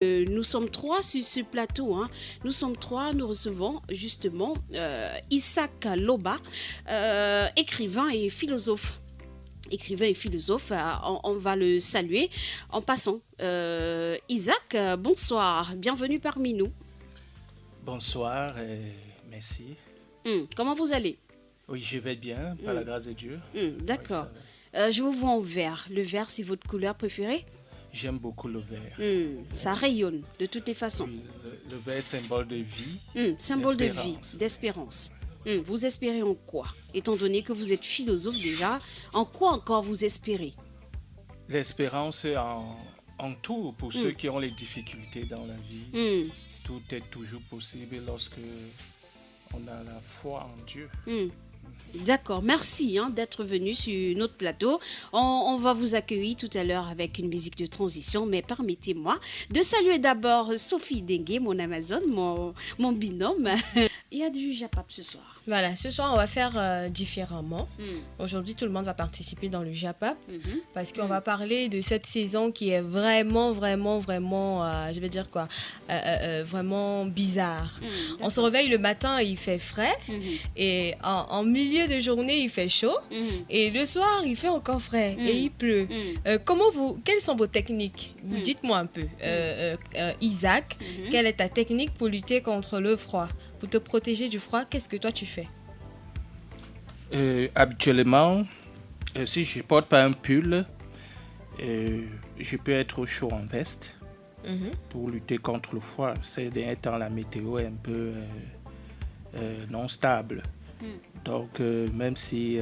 Nous sommes trois sur ce plateau, hein. Nous sommes trois, nous recevons justement Isaac Loba, écrivain et philosophe. Écrivain et philosophe, on va le saluer en passant. Isaac, bonsoir, bienvenue parmi nous. Bonsoir et merci. Comment vous allez? Oui, je vais bien, par la grâce de Dieu. Oui, D'accord. ça va. Je vous vois en vert. Le vert, c'est votre couleur préférée? J'aime beaucoup le vert. Ça rayonne de toutes les façons. Oui, le vert est symbole de vie, Symbole de vie, d'espérance. d'espérance. Vous espérez en quoi? Étant donné que vous êtes philosophe déjà, en quoi encore vous espérez? L'espérance en tout, pour ceux qui ont les difficultés dans la vie. Hmm, Tout est toujours possible lorsque on a la foi en Dieu. D'accord, merci d'être venu sur notre plateau. On va vous accueillir tout à l'heure avec une musique de transition, mais permettez-moi de saluer d'abord Sophie Dengue, mon Amazon, mon binôme. Il y a du Japap ce soir. Voilà, ce soir, on va faire différemment. Aujourd'hui, tout le monde va participer dans le Japap parce qu'on va parler de cette saison qui est vraiment, je vais dire quoi, vraiment bizarre. On se réveille le matin, il fait frais et en milieu de journée, il fait chaud et le soir, il fait encore frais et il pleut. Quelles sont vos techniques? Vous dites-moi un peu. Isaac, quelle est ta technique pour lutter contre le froid? Pour te protéger du froid, qu'est-ce que toi tu fais? Habituellement, si je ne porte pas un pull, je peux être au chaud en veste pour lutter contre le froid. Ces derniers temps, la météo est un peu non stable. Donc, même si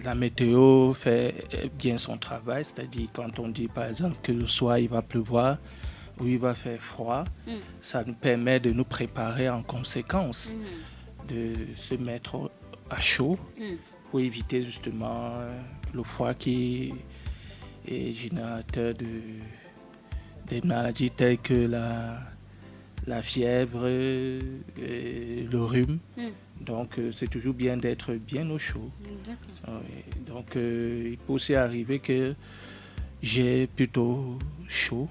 la météo fait bien son travail, c'est-à-dire quand on dit par exemple que le soir il va pleuvoir ou il va faire froid, ça nous permet de nous préparer en conséquence, de se mettre à chaud pour éviter justement le froid qui est générateur des maladies telles que la fièvre, le rhume. Donc, c'est toujours bien d'être bien au chaud. D'accord. Oui. Donc, il peut aussi arriver que j'ai plutôt chaud.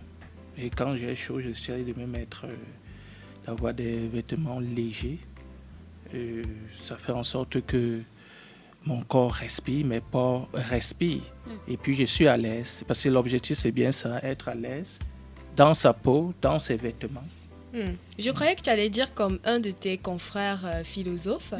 Et quand j'ai chaud, j'essaie de me mettre, d'avoir des vêtements légers. Ça fait en sorte que mon corps respire, mes pores respirent. Et puis, je suis à l'aise. Parce que l'objectif, c'est bien ça, être à l'aise dans sa peau, dans ses vêtements. Je croyais que tu allais dire comme un de tes confrères philosophes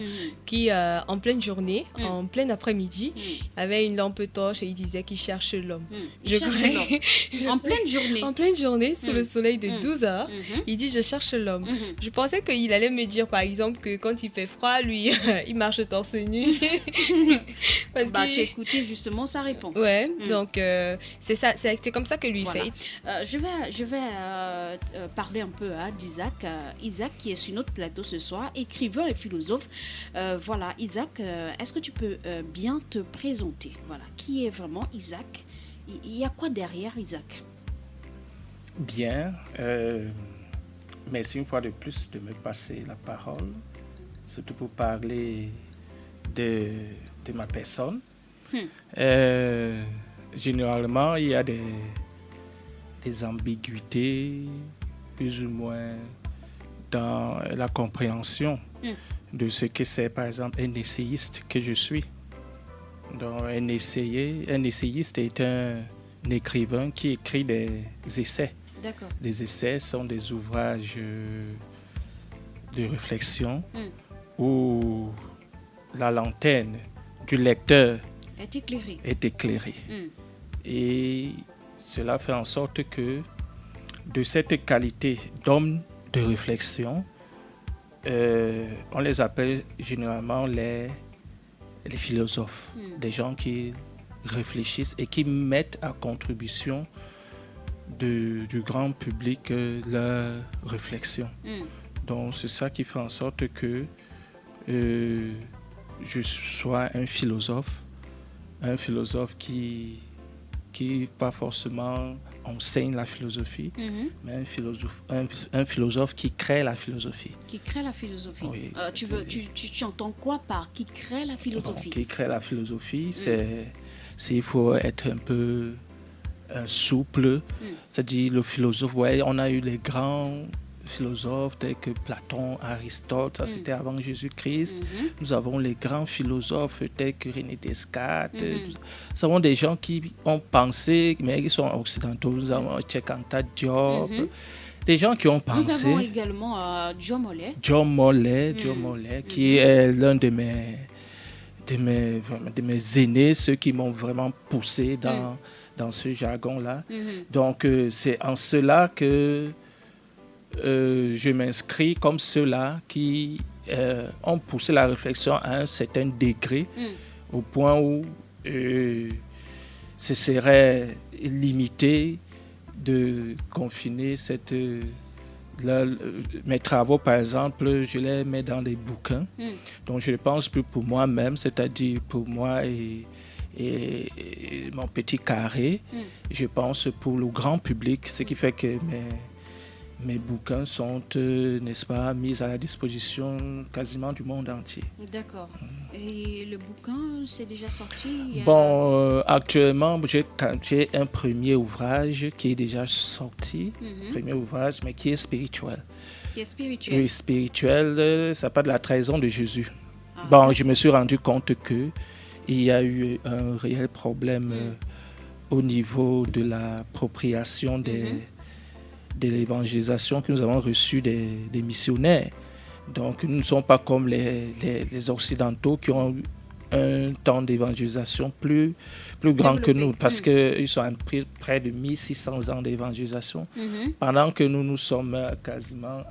qui, en pleine journée, en plein après-midi, avait une lampe torche et il disait qu'il cherche l'homme. Il cherche l'homme. En pleine journée. En pleine journée, sous le soleil de 12 heures, il dit « je cherche l'homme ». Je pensais qu'il allait me dire, par exemple, que quand il fait froid, lui, il marche torse nu. Parce Tu as écouté justement sa réponse. Ouais, donc c'est ça, c'est comme ça que lui Voilà. fait. Je vais parler un peu d'Isaac. Isaac qui est sur notre plateau ce soir, écrivain et philosophe. Voilà, Isaac, est-ce que tu peux bien te présenter? Voilà, qui est vraiment Isaac? Il y a quoi derrière Isaac? Bien. Merci une fois de plus de me passer la parole, surtout pour parler de ma personne. Généralement, il y a des ambiguïtés, plus ou moins, dans la compréhension de ce que c'est, par exemple, un essayiste que je suis. Donc, un essayiste est un écrivain qui écrit des essais. D'accord. Les essais sont des ouvrages de réflexion où la lanterne du lecteur Est éclairé. est éclairée. Et cela fait en sorte que de cette qualité d'homme de réflexion, on les appelle généralement les philosophes, des gens qui réfléchissent et qui mettent à contribution du grand public leur réflexion. Donc c'est ça qui fait en sorte que je sois un philosophe qui pas forcément enseigne la philosophie, mais un philosophe qui crée la philosophie. Qui crée la philosophie. Oui. Tu entends quoi par qui crée la philosophie? Bon, qui crée la philosophie, il faut être un peu souple. C'est-à-dire le philosophe, ouais, on a eu les grands philosophes tels que Platon, Aristote, ça c'était avant Jésus-Christ. Nous avons les grands philosophes tels que René Descartes. Nous avons des gens qui ont pensé, mais qui sont occidentaux. Nous avons Cheikh Anta Diop. Des gens qui ont pensé. Nous avons également John Mollet. John Mollet, qui est l'un de mes aînés, ceux qui m'ont vraiment poussé dans ce jargon-là. Donc, c'est en cela que je m'inscris comme ceux-là qui ont poussé la réflexion à un certain degré, au point où ce serait limité de confiner mes travaux, par exemple, je les mets dans des bouquins. Donc, je ne pense plus pour moi-même, c'est-à-dire pour moi et mon petit carré. Je pense pour le grand public, ce qui fait que mes bouquins sont, n'est-ce pas, mis à la disposition quasiment du monde entier. D'accord. Et le bouquin, c'est déjà sorti? Bon, actuellement, j'ai un premier ouvrage qui est déjà sorti, premier ouvrage, mais qui est spirituel. Qui est spirituel? Oui, spirituel, ça parle de la trahison de Jésus. Bon, je me suis rendu compte qu'il y a eu un réel problème au niveau de l'appropriation de l'évangélisation que nous avons reçue des missionnaires. Donc, nous ne sommes pas comme les Occidentaux qui ont un temps d'évangélisation plus grand que nous, parce qu'ils sont près de 1600 ans d'évangélisation, pendant que nous sommes quasiment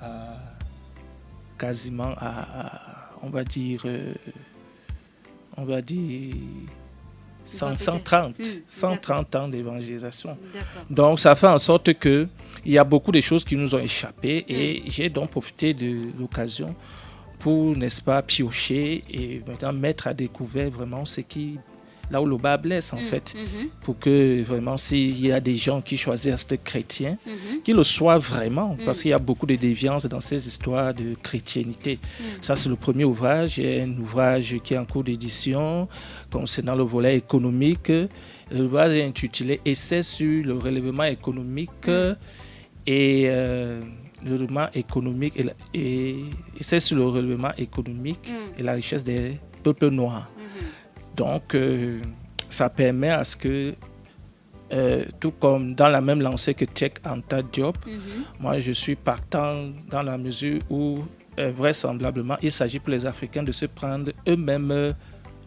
à on va dire 130 ans d'évangélisation. Donc, ça fait en sorte qu'il y a beaucoup de choses qui nous ont échappé et j'ai donc profité de l'occasion pour, n'est-ce pas, piocher et maintenant mettre à découvert vraiment là où le bas blesse en fait, pour que vraiment s'il y a des gens qui choisissent d'être chrétiens, qu'ils le soient vraiment, parce qu'il y a beaucoup de déviances dans ces histoires de chrétienté. Ça, c'est le premier ouvrage. Il y a un ouvrage qui est en cours d'édition concernant le volet économique. L'ouvrage est intitulé « Essai sur le relèvement économique et le relèvement économique et essai sur le relèvement économique et la richesse des peuples noirs ». Donc, ça permet à ce que, tout comme dans la même lancée que Cheikh Anta Diop, moi je suis partant dans la mesure où, vraisemblablement, il s'agit pour les Africains de se prendre eux-mêmes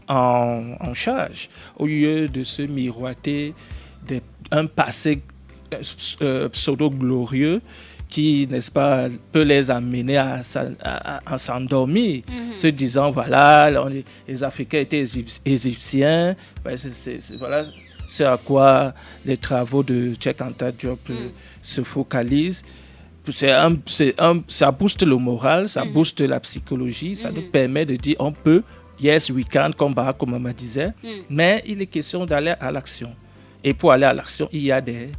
en charge, au lieu de se miroiter un passé pseudo-glorieux qui, n'est-ce pas, peut les amener à s'endormir, se disant, voilà, les Africains étaient égyptiens, voilà ce à quoi les travaux de Cheikh Anta Diop se focalisent. Ça booste le moral, ça booste la psychologie, ça nous permet de dire, on peut, yes, we can, comme Barack Obama disait, mais il est question d'aller à l'action. Et pour aller à l'action, il y a des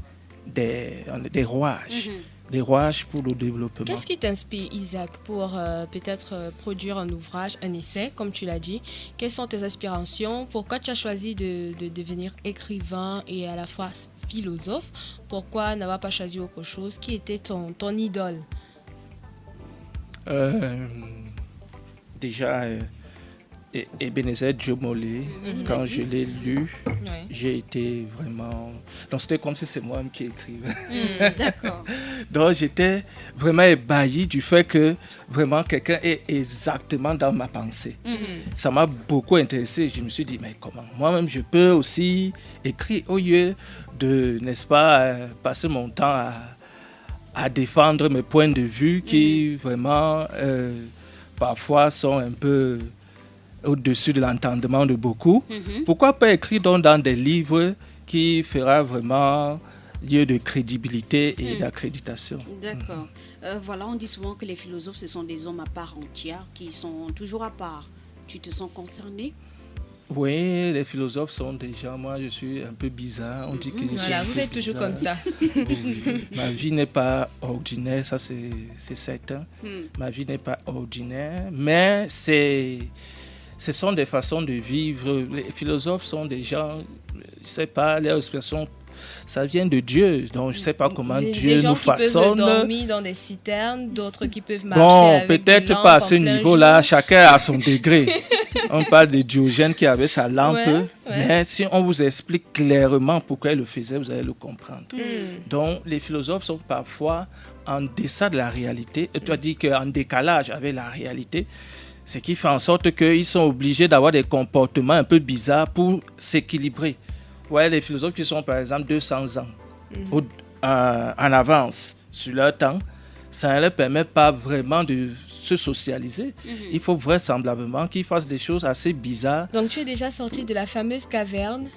rouages. Des rouages pour le développement. Qu'est-ce qui t'inspire, Isaac, pour peut-être produire un ouvrage, un essai, comme tu l'as dit? Quelles sont tes aspirations? Pourquoi tu as choisi de devenir écrivain et à la fois philosophe? Pourquoi n'avoir pas choisi autre chose? Qui était ton idole? Déjà, Ebenezer Djomolé, quand je l'ai lu, j'ai été vraiment... Donc, c'était comme si c'est moi-même qui écrivais. D'accord. Donc, j'étais vraiment ébahi du fait que vraiment quelqu'un est exactement dans ma pensée. Ça m'a beaucoup intéressé. Je me suis dit, mais comment moi-même je peux aussi écrire au lieu de, n'est-ce pas, passer mon temps à défendre mes points de vue qui vraiment parfois sont un peu au-dessus de l'entendement de beaucoup. Pourquoi pas écrire donc dans des livres qui fera vraiment lieu de crédibilité et d'accréditation. D'accord. Voilà, on dit souvent que les philosophes, ce sont des hommes à part entière, qui sont toujours à part. Tu te sens concerné? Oui, les philosophes sont des gens, moi je suis un peu bizarre. On dit que voilà, vous êtes toujours comme ça. Ma vie n'est pas ordinaire, ça c'est certain. Ma vie n'est pas ordinaire, mais ce sont des façons de vivre. Les philosophes sont des gens, je ne sais pas, leur expression ça vient de Dieu. Donc, je ne sais pas comment Dieu des gens nous qui façonne. peuvent dormir dans des citernes, d'autres qui peuvent marcher Bon, avec peut-être des lampes pas à ce en plein niveau-là, jour. chacun a son degré. On parle de Diogène qui avait sa lampe, Ouais. mais si on vous explique clairement pourquoi il le faisait, vous allez le comprendre. Donc, les philosophes sont parfois en deçà de la réalité. Tu as dit qu'en décalage avec la réalité, ce qui fait en sorte qu'ils sont obligés d'avoir des comportements un peu bizarres pour s'équilibrer. Ouais, les philosophes qui sont par exemple 200 ans en avance sur leur temps, ça ne leur permet pas vraiment de se socialiser. Il faut vraisemblablement qu'ils fassent des choses assez bizarres. Donc, tu es déjà sorti de la fameuse caverne,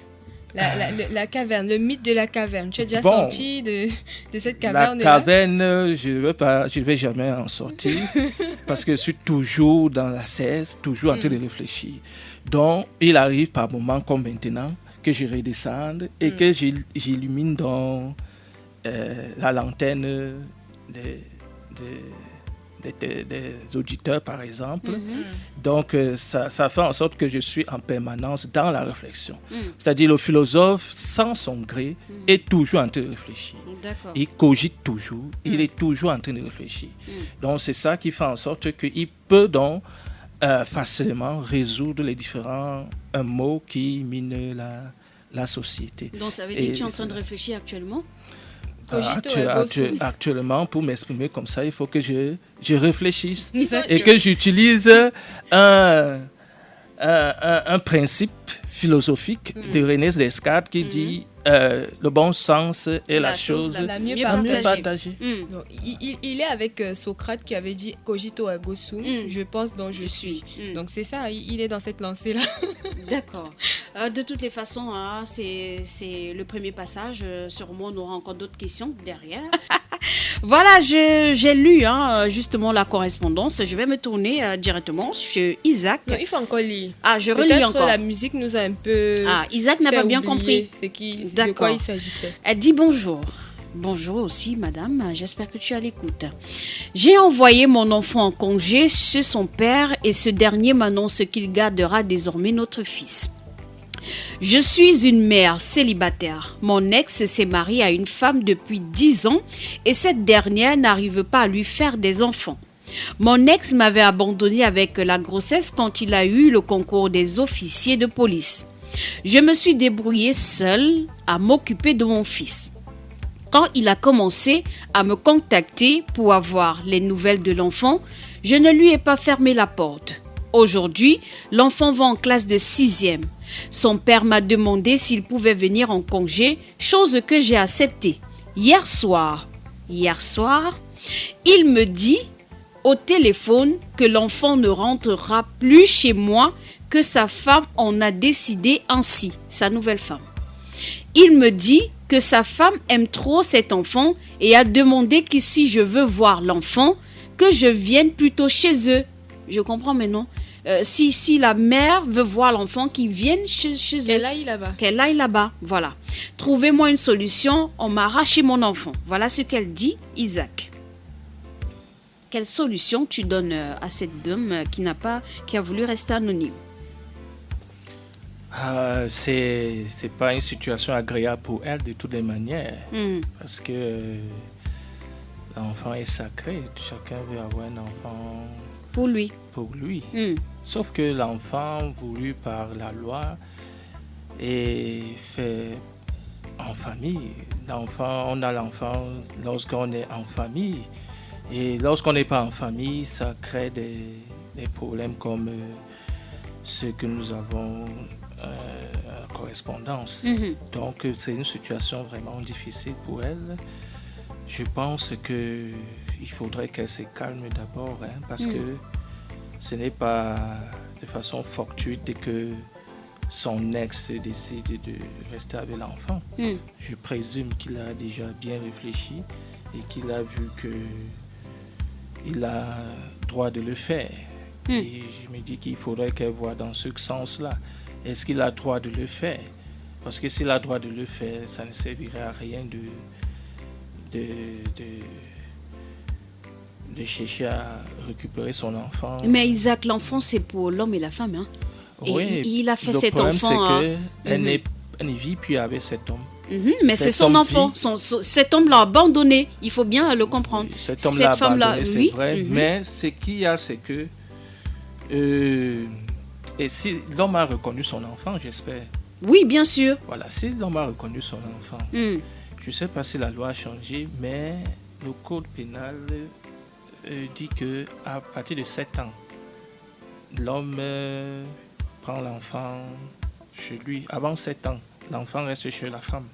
la caverne, le mythe de la caverne. Tu es déjà sorti de cette caverne-là. La caverne, je ne vais jamais en sortir parce que je suis toujours dans la cesse, toujours en train de réfléchir. Donc, il arrive par moments comme maintenant que je redescende et que j'illumine dans la lanterne des auditeurs, par exemple. Donc, ça fait en sorte que je suis en permanence dans la réflexion. C'est-à-dire, le philosophe, sans son gré, est toujours en train de réfléchir. D'accord. Il cogite toujours, il est toujours en train de réfléchir. Donc, c'est ça qui fait en sorte qu'il peut donc facilement résoudre les différents maux qui minent la société. Donc, ça veut dire que tu es en train de réfléchir actuellement? Actuellement, pour m'exprimer comme ça, il faut que je réfléchisse Exactement. et que j'utilise un principe philosophique de René Descartes qui dit le bon sens est la chose la mieux partagée. Donc, il est avec Socrate qui avait dit cogito ergo sum, je pense donc je suis. Donc c'est ça, il est dans cette lancée-là. D'accord. De toutes les façons, hein, c'est le premier passage. Sûrement, on aura encore d'autres questions derrière. Voilà, j'ai lu justement la correspondance. Je vais me tourner directement chez Isaac. Non, il faut encore lire. Ah, je relis Peut-être encore. la musique nous a un peu. Ah, Isaac n'a pas bien oublier compris. de quoi il s'agissait. Elle dit bonjour. Bonjour aussi, madame. J'espère que tu es à l'écoute. J'ai envoyé mon enfant en congé chez son père et ce dernier m'annonce qu'il gardera désormais notre fils. Je suis une mère célibataire. Mon ex s'est marié à une femme depuis 10 ans et cette dernière n'arrive pas à lui faire des enfants. Mon ex m'avait abandonné avec la grossesse quand il a eu le concours des officiers de police. Je me suis débrouillée seule à m'occuper de mon fils. Quand il a commencé à me contacter pour avoir les nouvelles de l'enfant, je ne lui ai pas fermé la porte. Aujourd'hui, l'enfant va en classe de 6e. Son père m'a demandé s'il pouvait venir en congé, chose que j'ai acceptée. Hier soir, il me dit au téléphone que l'enfant ne rentrera plus chez moi, que sa femme en a décidé ainsi, sa nouvelle femme. Il me dit que sa femme aime trop cet enfant et a demandé que si je veux voir l'enfant, que je vienne plutôt chez eux. Je comprends maintenant. Si la mère veut voir l'enfant, qu'il vienne chez eux. Qu'elle aille là-bas. Voilà. Trouvez-moi une solution, on m'a arraché mon enfant. Voilà ce qu'elle dit, Isaac. Quelle solution tu donnes à cette dame qui a voulu rester anonyme? C'est pas une situation agréable pour elle de toutes les manières. Parce que l'enfant est sacré. Chacun veut avoir un enfant pour lui. Sauf que l'enfant voulu par la loi est fait en famille. On a l'enfant lorsqu'on est en famille. Et lorsqu'on n'est pas en famille, ça crée des problèmes comme ceux que nous avons en correspondance. Donc, c'est une situation vraiment difficile pour elle. Je pense qu'il faudrait qu'elle se calme d'abord, parce que ce n'est pas de façon fortuite que son ex décide de rester avec l'enfant. Je présume qu'il a déjà bien réfléchi et qu'il a vu qu'il a droit de le faire. Et je me dis qu'il faudrait qu'elle voie dans ce sens-là. Est-ce qu'il a droit de le faire? Parce que s'il a droit de le faire, ça ne servirait à rien de chercher à récupérer son enfant. Mais Isaac, l'enfant, c'est pour l'homme et la femme. Et oui, il a fait le cet problème, enfant. C'est qu'elle ne vit plus avec cet homme. Mais c'est son enfant. Cet homme l'a abandonné. Il faut bien le comprendre. Oui, cet homme l'a abandonné, c'est vrai. Mais ce qu'il y a, c'est que... et si l'homme a reconnu son enfant, j'espère. Oui, bien sûr. Voilà, si l'homme a reconnu son enfant, je ne sais pas si la loi a changé, mais le code pénal dit qu'à partir de 7 ans, l'homme prend l'enfant chez lui. Avant 7 ans, l'enfant reste chez la femme.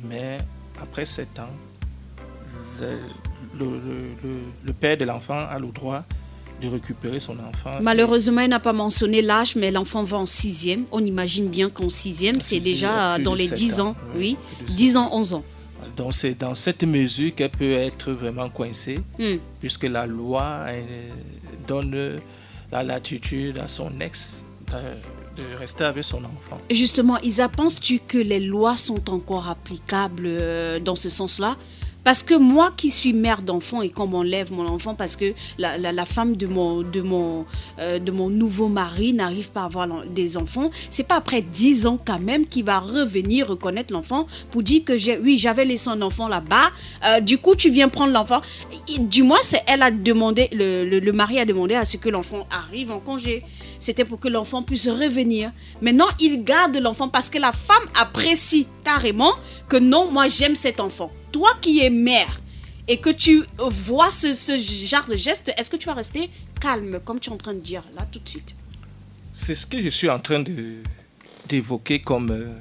Mais après 7 ans, le père de l'enfant a le droit de récupérer son enfant. Malheureusement, il n'a pas mentionné l'âge, mais l'enfant va en 6e. On imagine bien qu'en 6e, c'est déjà dans les 10 ans. Oui, 10 ans, 11 ans. Donc c'est dans cette mesure qu'elle peut être vraiment coincée, puisque la loi donne la latitude à son ex de rester avec son enfant. Justement, Isa, penses-tu que les lois sont encore applicables dans ce sens-là ? Parce que moi qui suis mère d'enfant et qu'on m'enlève mon enfant parce que la femme de mon nouveau mari n'arrive pas à avoir des enfants, c'est pas après 10 ans quand même qu'il va revenir reconnaître l'enfant pour dire que j'avais laissé un enfant là-bas, du coup tu viens prendre l'enfant. Du moins, elle a demandé, le mari a demandé à ce que l'enfant arrive en congé. C'était pour que l'enfant puisse revenir. Maintenant, il garde l'enfant parce que la femme apprécie carrément que non, moi j'aime cet enfant. Toi qui es mère et que tu vois ce genre de geste, est-ce que tu vas rester calme comme tu es en train de dire là tout de suite? C'est ce que je suis en train d'évoquer comme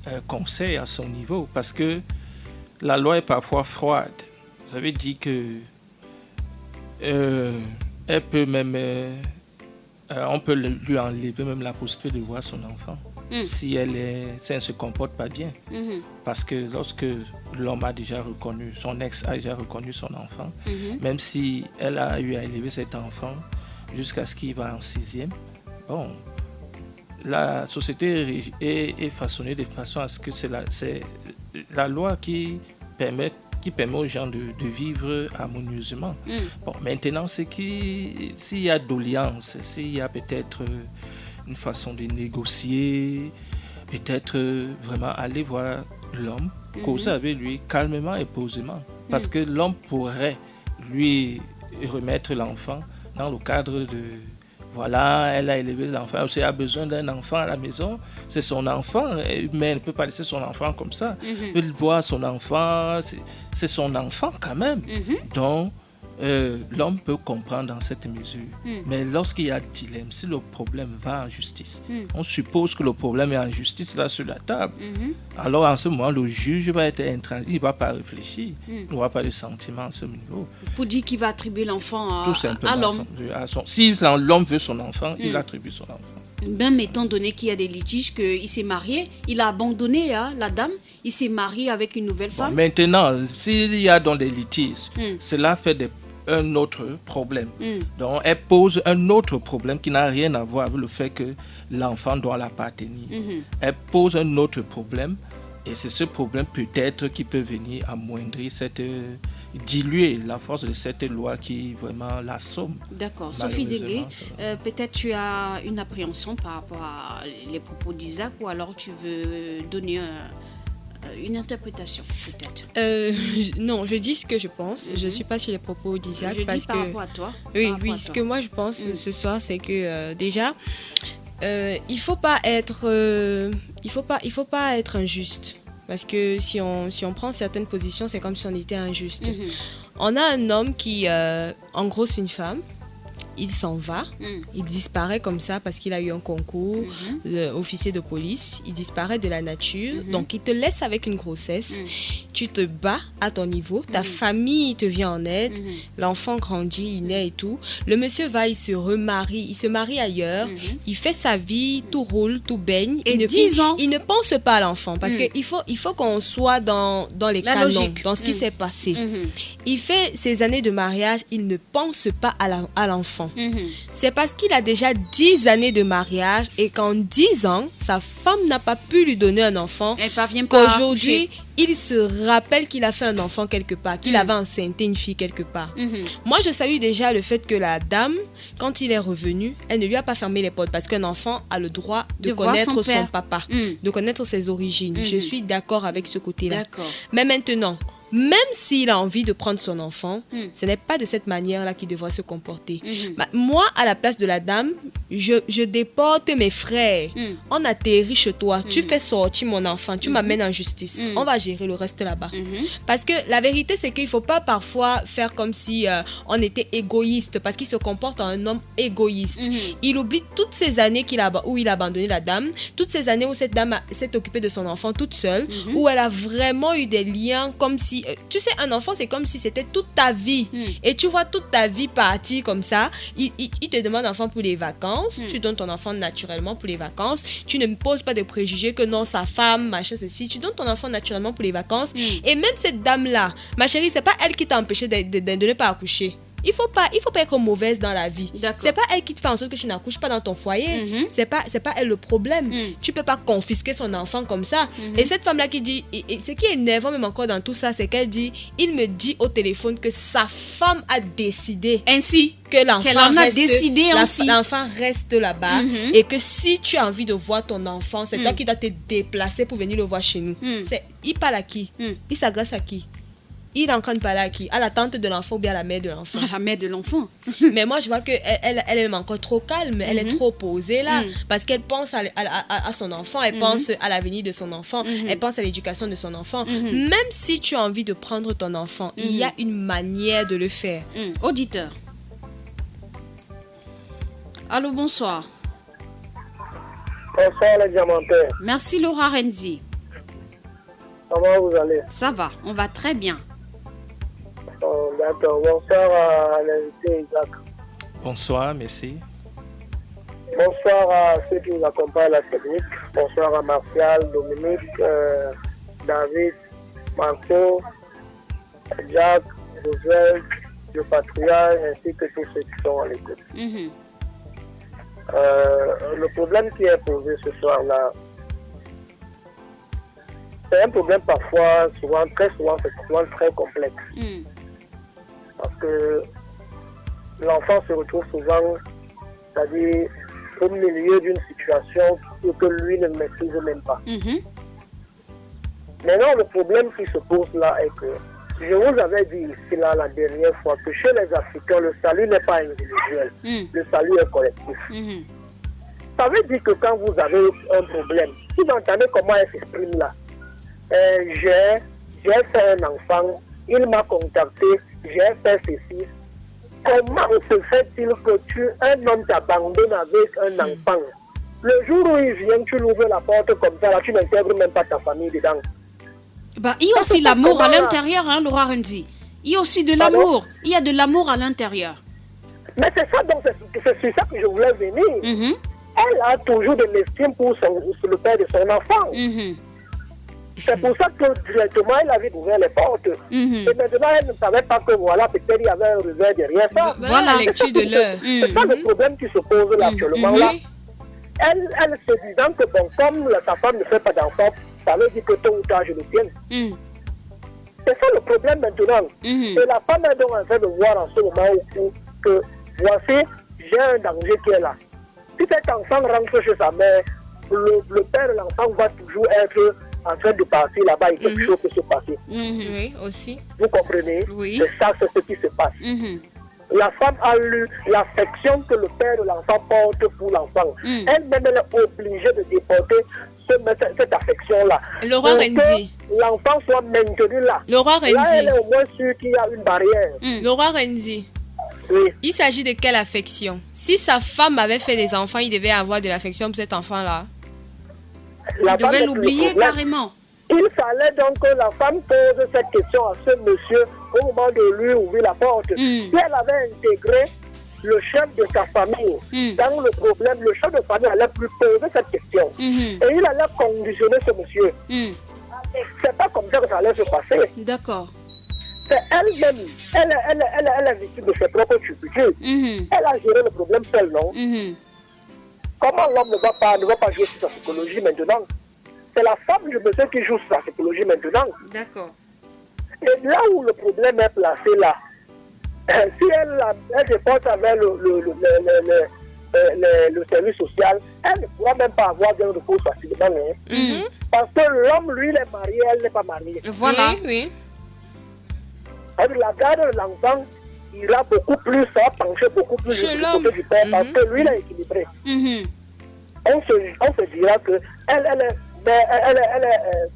un conseil à son niveau, parce que la loi est parfois froide. Vous avez dit que elle peut même... on peut lui enlever même la possibilité de voir son enfant si elle se comporte pas bien. Parce que lorsque l'homme a déjà reconnu, son ex a déjà reconnu son enfant, même si elle a eu à élever cet enfant jusqu'à ce qu'il va en 6e, bon, la société est façonnée de façon à ce que c'est la loi qui permet aux gens de vivre harmonieusement. Bon, maintenant, s'il y a d'alliance, s'il y a peut-être une façon de négocier, peut-être vraiment aller voir l'homme, causer avec lui calmement et posément. Parce que l'homme pourrait lui remettre l'enfant dans le cadre de... Voilà, elle a élevé l'enfant, elle a besoin d'un enfant à la maison, c'est son enfant, mais elle ne peut pas laisser son enfant comme ça. Elle peut voir son enfant, c'est son enfant quand même. Donc, l'homme peut comprendre dans cette mesure. Mais lorsqu'il y a dilemme, si le problème va en justice, on suppose que le problème est en justice là sur la table. Alors en ce moment, le juge va être intransigeant, il ne va pas réfléchir, il n'aura pas de sentiment à ce niveau. Pour dire qu'il va attribuer l'enfant tout simplement à l'homme. Si l'homme veut son enfant, il attribue son enfant. Même étant donné qu'il y a des litiges, qu'il s'est marié, il a abandonné la dame, il s'est marié avec une nouvelle femme. Maintenant, s'il y a dans des litiges, cela fait un autre problème. Donc, elle pose un autre problème qui n'a rien à voir avec le fait que l'enfant doit l'appartenir. Elle pose un autre problème, et c'est ce problème peut-être qui peut venir amoindrir diluer la force de cette loi qui vraiment l'assomme. D'accord. Sophie Degué, peut-être tu as une appréhension par rapport à les propos d'Isaac, ou alors tu veux donner une interprétation, peut-être. Non, je dis ce que je pense. Je ne suis pas sur les propos d'Isaac. Par rapport à toi. Oui, ce que moi je pense ce soir, c'est que déjà, il faut pas être injuste. Parce que si on prend certaines positions, c'est comme si on était injuste. On a un homme qui engrosse une femme. Il s'en va, il disparaît comme ça parce qu'il a eu un concours, officier de police, il disparaît de la nature, donc il te laisse avec une grossesse, tu te bats à ton niveau, ta famille te vient en aide, l'enfant grandit, il naît et tout, le monsieur va, il se marie ailleurs, il fait sa vie, tout roule, tout baigne, et 10 ans. Il ne pense pas à l'enfant parce qu'il faut qu'on soit dans les canons, logique. Dans ce qui s'est passé. Il fait ses années de mariage, il ne pense pas à l'enfant. enfant. C'est parce qu'il a déjà 10 années de mariage et qu'en 10 ans, sa femme n'a pas pu lui donner un enfant. Elle parvient pas. Qu'aujourd'hui, il se rappelle qu'il a fait un enfant quelque part, qu'il avait enceinté une fille quelque part. Moi, je salue déjà le fait que la dame, quand il est revenu, elle ne lui a pas fermé les portes parce qu'un enfant a le droit de connaître son papa, de connaître ses origines. Je suis d'accord avec ce côté-là. Mais maintenant, même s'il a envie de prendre son enfant, ce n'est pas de cette manière-là qu'il devrait se comporter. Moi, à la place de la dame, je déporte mes frères. On atterrit chez toi. Tu fais sortir mon enfant. Tu m'amènes en justice. On va gérer le reste là-bas. Parce que la vérité, c'est qu'il ne faut pas parfois faire comme si on était égoïste. Parce qu'il se comporte en un homme égoïste. Il oublie toutes ces années où il a abandonné la dame. Toutes ces années où cette dame s'est occupée de son enfant toute seule. Où elle a vraiment eu des liens comme si... tu sais, un enfant, c'est comme si c'était toute ta vie. Et tu vois toute ta vie partir comme ça. Il te demande enfant pour les vacances. Tu donnes ton enfant naturellement pour les vacances. Tu ne me poses pas de préjugés que non, sa femme, machin, ceci. Tu donnes ton enfant naturellement pour les vacances. Et même cette dame-là, ma chérie, c'est pas elle qui t'a empêché de ne pas accoucher. Il faut pas être mauvaise dans la vie. C'est pas elle qui te fait en sorte que tu n'accouches pas dans ton foyer. C'est pas elle le problème. Tu peux pas confisquer son enfant comme ça. Et cette femme-là qui dit, et ce qui est énervant même encore dans tout ça, c'est qu'elle dit, il me dit au téléphone que sa femme a décidé ainsi que l'enfant reste là-bas et que si tu as envie de voir ton enfant, c'est toi qui dois te déplacer pour venir le voir chez nous. Il parle à qui? Il s'agresse à qui? Il est en train de parler à qui? À la tante de l'enfant ou bien à la mère de l'enfant? À la mère de l'enfant. Mais moi, je vois qu'elle est encore trop calme. Elle est trop posée là. Parce qu'elle pense à son enfant. Elle pense à l'avenir de son enfant. Elle pense à l'éducation de son enfant. Même si tu as envie de prendre ton enfant, il y a une manière de le faire. Auditeur. Allô, bonsoir. Bonsoir les diamantaires. Merci Laura Renzi. Comment vous allez? Ça va, on va très bien. D'accord. Bonsoir à l'invité Isaac. Bonsoir, merci. Bonsoir à ceux qui nous accompagnent à la technique. Bonsoir à Martial, Dominique, David, Marco, Jacques, Josuel, le patriarche, ainsi que tous ceux qui sont à l'écoute. Le problème qui est posé ce soir-là, c'est un problème parfois, très souvent très complexe. Parce que l'enfant se retrouve souvent, c'est-à-dire au milieu d'une situation que lui ne maîtrise même pas. Maintenant, le problème qui se pose là est que, je vous avais dit ici là la dernière fois que chez les Africains, le salut n'est pas individuel, le salut est collectif. Ça veut dire que quand vous avez un problème, si vous entendez comment elle s'exprime là, j'ai fait un enfant, il m'a contacté, j'ai fait ceci. Comment se fait-il que un homme t'abandonne avec un enfant? Le jour où il vient, tu l'ouvres la porte comme ça, là, tu n'intègres même pas ta famille dedans. Il y a aussi l'amour à l'intérieur, hein, Laura Renzi. Il y a aussi de l'amour. Il y a de l'amour à l'intérieur. Mais c'est ça, donc c'est sur ça que je voulais venir. Elle a toujours de l'estime pour le père de son enfant. C'est pour ça que directement elle avait ouvert les portes. Et maintenant elle ne savait pas que voilà, peut-être il y avait un revers derrière ça. Voilà la lecture de l'heure. C'est ça le problème qui se pose là actuellement là. Elle se disant que bon, comme sa femme ne fait pas d'enfant, ça veut dire que tôt ou tard je le tienne. C'est ça le problème maintenant. Et la femme est donc en train de voir en ce moment où que voici, j'ai un danger qui est là. Si cet enfant rentre chez sa mère, le père de l'enfant va toujours être en train de partir là-bas et quelque chose peut se passer. Oui, aussi. Vous comprenez? Oui. C'est ça, c'est ce qui se passe. La femme a eu l'affection que le père de l'enfant porte pour l'enfant. Elle-même, elle est obligée de déporter cette affection-là. Laura Renzi. L'enfant soit maintenu là. Laura Renzi. Là, elle est au moins sûre qu'il y a une barrière. Laura Renzi. Oui. Il s'agit de quelle affection? Si sa femme avait fait des enfants, il devait avoir de l'affection pour cet enfant-là. Il devait l'oublier carrément. Il fallait donc que la femme pose cette question à ce monsieur au moment de lui ouvrir la porte. Si elle avait intégré le chef de sa famille dans le problème, le chef de famille allait plus poser cette question. Et il allait conditionner ce monsieur. C'est pas comme ça que ça allait se passer. D'accord. c'est elle-même, elle est victime de ses propres turpitudes. Elle a géré le problème seule, non? Comment l'homme ne va pas jouer sur sa psychologie maintenant? C'est la femme, je me sais, qui joue sur sa psychologie maintenant. D'accord. Et là où le problème est placé là, si elle se porte avec le service social, elle ne pourra même pas avoir de recours facilement. Parce que l'homme, lui, il est marié, elle n'est pas mariée. Voilà. Oui. Avec la garde de l'enfant, il a beaucoup plus à pencher beaucoup plus Chez du l'homme. côté du père, parce que lui, il est équilibré. On se dira que elle est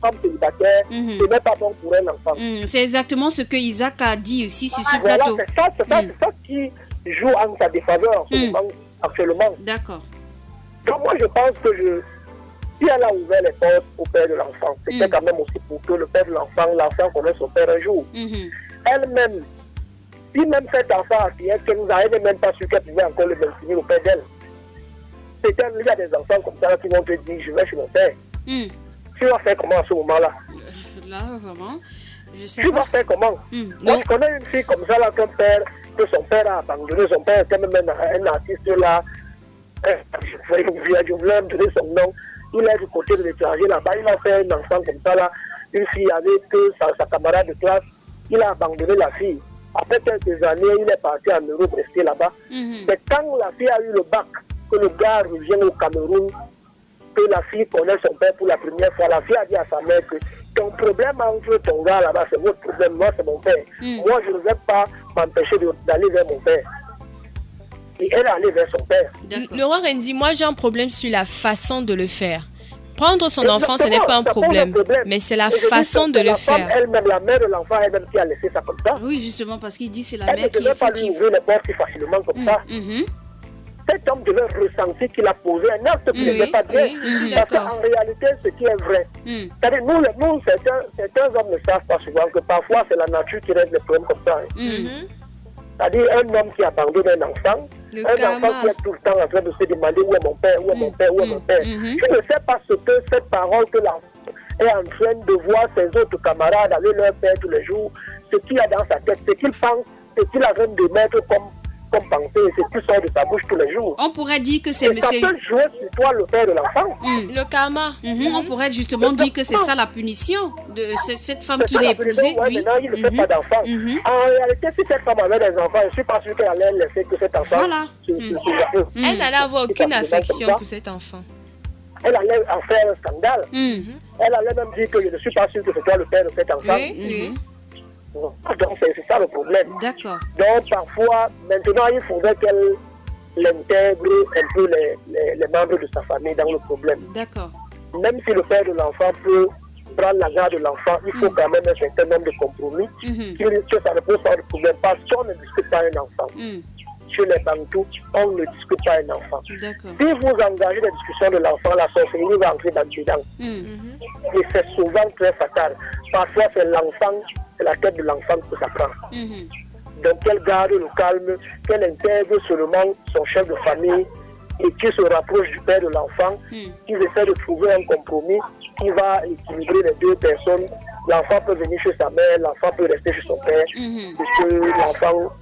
femme célibataire, ce n'est pas bon pour un enfant. C'est exactement ce que Isaac a dit aussi sur ce Voilà, plateau. c'est ça qui joue en sa défaveur en ce moment, actuellement. D'accord. Donc moi, je pense que si elle a ouvert les portes au père de l'enfant, c'était quand même aussi pour que le père de l'enfant connaisse son père un jour. Elle-même, si même cet enfant a fini, qu'elle nous n'avait même pas su qu'elle pouvait encore le maintenir au père d'elle. C'est-à-dire, il y a des enfants comme ça qui vont te dire, je vais chez mon père. Tu vas faire comment à ce moment-là? Là, vraiment, je sais Tu pas. vas faire comment? Moi, je connais une fille comme ça, là, que son père a abandonné. Son père était même un artiste là. Je voulais me donner son nom. Il est du côté de l'étranger là-bas. Il a fait un enfant comme ça là. Une fille avec sa camarade de classe. Il a abandonné la fille. Après quelques années, il est parti en Europe, resté là-bas. C'est quand la fille a eu le bac que le gars revient au Cameroun, que la fille connaît son père pour la première fois. La fille a dit à sa mère que ton problème entre ton gars là-bas, c'est votre problème. Moi, c'est mon père. Moi, je ne vais pas m'empêcher d'aller vers mon père. Et elle est allée vers son père. Le roi Rendi, moi j'ai un problème sur la façon de le faire. Prendre son enfant, ce n'est pas un problème, mais c'est la façon de le faire. Elle-même, la mère de l'enfant, elle-même qui a laissé ça comme ça. Oui, justement, parce qu'il dit c'est la Elle mère ne qui devait est pas lui fautive. ouvrir les portes si facilement comme ça. Cet homme devait ressentir qu'il a posé un acte qui n'était pas bien. je suis Parce d'accord. qu'en réalité, ce qui est vrai, c'est-à-dire nous certains hommes ne savent pas souvent que parfois c'est la nature qui règle les problèmes comme ça. C'est-à-dire un homme qui abandonne un enfant, Le un karma. enfant qui est tout le temps en train de se demander où est mon père, où est mon père, où est mon père. Tu ne sais pas ce que cette parole que l'enfant est en train de voir ses autres camarades aller leur père tous les jours, ce qu'il y a dans sa tête, ce qu'il pense, ce qu'il a en train de mettre comme pensée, ce qui sort de sa bouche tous les jours. On pourrait dire que c'est... Et ça peut jouer sur toi, le père de l'enfant. Le karma. On pourrait justement dire que c'est ça la punition de cette femme qu'il a épousée. Ouais, maintenant, il ne fait pas d'enfant. En réalité, si cette femme avait des enfants, je ne suis pas sûr qu'elle allait laisser que cet enfant Voilà. Elle n'allait avoir aucune affection pour cet enfant. Elle allait en faire un scandale. Elle allait même dire que je ne suis pas sûr que c'est toi le père de cet enfant. Oui. Donc, c'est ça le problème. D'accord. Donc, parfois, maintenant, il faudrait qu'elle intègre un peu les membres de sa famille dans le problème. D'accord. Même si le père de l'enfant peut prendre la garde de l'enfant, il faut quand même un certain nombre de compromis. Que ça ne pose pas de problème. Parce qu'on ne discute pas un enfant. Chez les Bantous, on ne discute pas un enfant. D'accord. Si vous engagez les discussions de l'enfant, la sorcellerie va entrer dedans. Et c'est souvent très fatal. Parfois, c'est l'enfant, c'est la tête de l'enfant que ça prend. Donc, qu'elle garde le calme, qu'elle intègre seulement son chef de famille et qu'il se rapproche du père de l'enfant, qu'ils essaient de trouver un compromis qui va équilibrer les deux personnes. L'enfant peut venir chez sa mère, l'enfant peut rester chez son père, et que l'enfant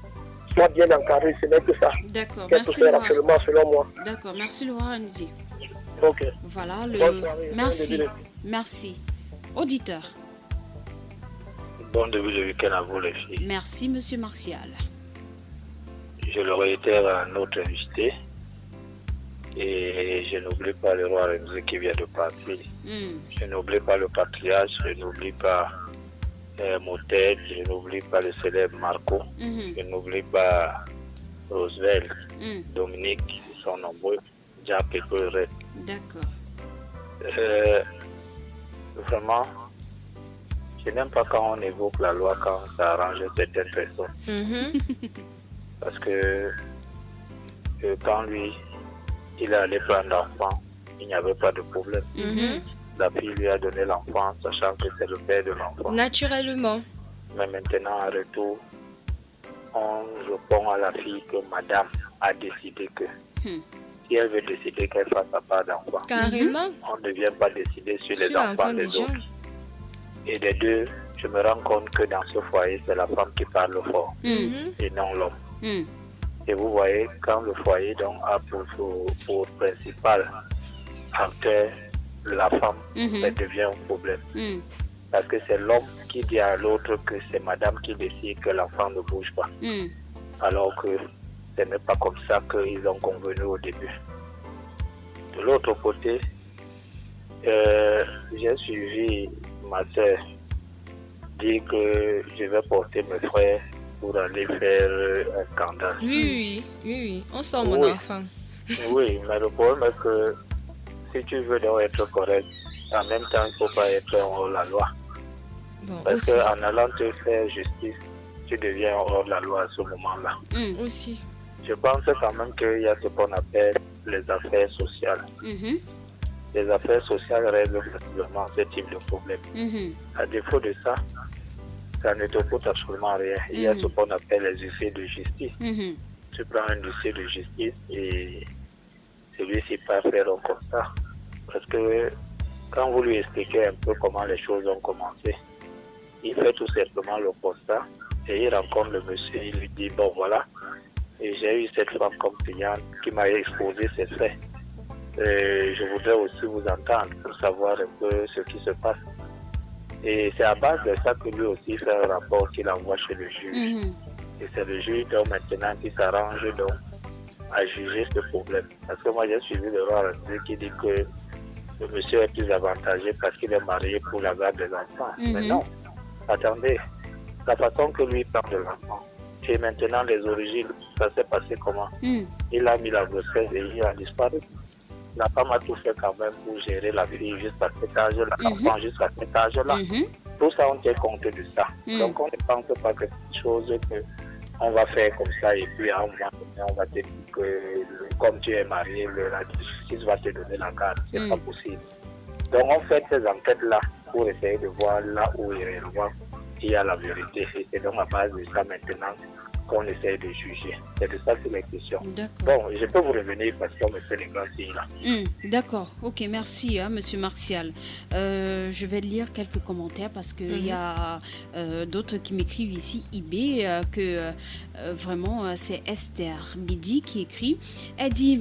soit bien encadré, ce n'est que ça. D'accord. Qu'elle peut Merci, faire Laura. actuellement, selon moi. D'accord. Merci, Laura Andy. Ok. Voilà Bonne soirée. Merci. Désolé. Merci. Auditeur. Bon début de week-end à vous les filles. Merci, Monsieur Martial. Je le réitère à notre invité. Et je n'oublie pas le roi Remzi qui vient de partir. Je n'oublie pas le patriarche, je n'oublie pas Motet, je n'oublie pas le célèbre Marco, je n'oublie pas Roosevelt, Dominique, ils sont nombreux, Jack et tout le reste. D'accord. Vraiment, je n'aime pas quand on évoque la loi quand ça arrange certaines personnes. Parce que quand lui, il allait prendre l'enfant, il n'y avait pas de problème. La fille lui a donné l'enfant, sachant que c'est le père de l'enfant. Naturellement. Mais maintenant, en retour, on répond à la fille que madame a décidé que si elle veut décider qu'elle fasse sa part d'enfant, Carrément. on ne vient pas décider sur les Sur enfants l'enfant des des gens. autres. Et des deux, je me rends compte que dans ce foyer, c'est la femme qui parle fort et non l'homme. Et vous voyez, quand le foyer donc, a pour principal acteur la femme, ça devient un problème. Parce que c'est l'homme qui dit à l'autre que c'est madame qui décide que l'enfant ne bouge pas. Alors que ce n'est pas comme ça qu'ils ont convenu au début. De l'autre côté, j'ai suivi ma soeur dire que je vais porter mes frères pour aller faire un scandale. Oui. On sent mon enfant. Oui, mais le problème est que si tu veux donc être correct, en même temps, il ne faut pas être hors la loi. Bon, parce qu'en allant te faire justice, tu deviens hors la loi à ce moment-là. Aussi. Je pense quand même qu'il y a ce qu'on appelle les affaires sociales. Les affaires sociales règlent facilement ce type de problème. À défaut de ça, ça ne te coûte absolument rien. Il y a ce qu'on appelle les huissiers de justice. Tu prends un huissier de justice et celui-ci peut faire un constat. Parce que quand vous lui expliquez un peu comment les choses ont commencé, il fait tout simplement le constat et il rencontre le monsieur, il lui dit, bon voilà, et j'ai eu cette femme comme cliente qui m'a exposé ces faits. Je voudrais aussi vous entendre pour savoir un peu ce qui se passe. Et c'est à base de ça que lui aussi fait un rapport qu'il envoie chez le juge. Et c'est le juge donc maintenant qui s'arrange donc à juger ce problème. Parce que moi j'ai suivi le roi qui dit que le monsieur est plus avantagé parce qu'il est marié pour la garde des enfants. Mais non, attendez, la façon que lui parle de l'enfant, et maintenant les origines, ça s'est passé comment? Il a mis la grossesse et il a disparu. La femme a tout fait quand même pour gérer la fille jusqu'à cet âge-là, l'enfant jusqu'à cet âge-là. Tout ça, on tient compte de ça. Donc, on ne pense pas que c'est une chose qu'on va faire comme ça et puis à un moment donné, on va te dire que comme tu es marié, la justice va te donner la garde. C'est pas possible. Donc, on fait ces enquêtes-là pour essayer de voir là où réellement il y a la vérité. Et c'est donc à base de ça maintenant qu'on essaie de juger. C'est de ça que les questions. Bon, je peux vous revenir parce qu'on me fait les grands signes là. D'accord, ok, merci Monsieur Martial. Je vais lire quelques commentaires parce qu'il y a d'autres qui m'écrivent ici, IB, que vraiment c'est Esther Bidi qui écrit. Elle dit,